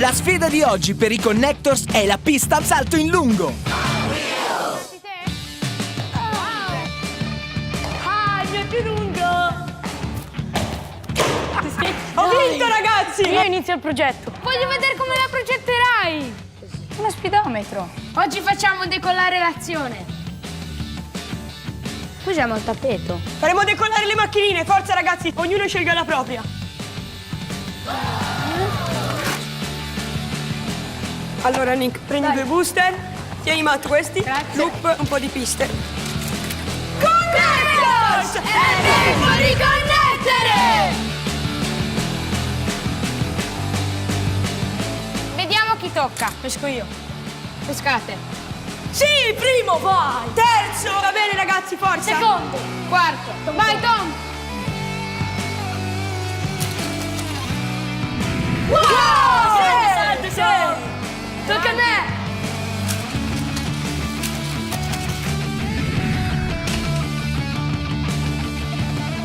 La sfida di oggi per i Connectors è la pista al salto in lungo. Il mio è più lungo. Ho vinto, ragazzi! Io inizio il progetto. Voglio vedere come la progetterai! Uno speedometro. Oggi facciamo decollare l'azione. Usiamo il tappeto. Faremo decollare le macchinine. Forza, ragazzi, ognuno scelga la propria. Allora, Nick, prendi 2 booster. Tieni, Matt, questi. Grazie. Loop, un po' di piste. Connectors! È tempo di connettere! Vediamo chi tocca. Pesco io. Pescate. Sì, primo, vai! Terzo! Va bene, ragazzi, forza! Secondo. Quarto. Vai, Tom! Wow! Sì! Tocca a me!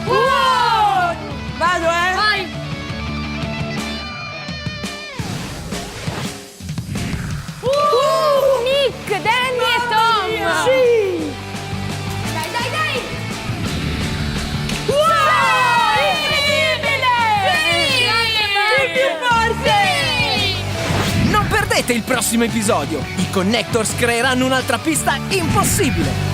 Wow! Vado, Vai! Nick, Danny e Tom! Sì! Dai, dai, dai! Wow! Incredibile! Sì! Più forte! Non perdete il prossimo episodio. I Connectors creeranno un'altra pista impossibile.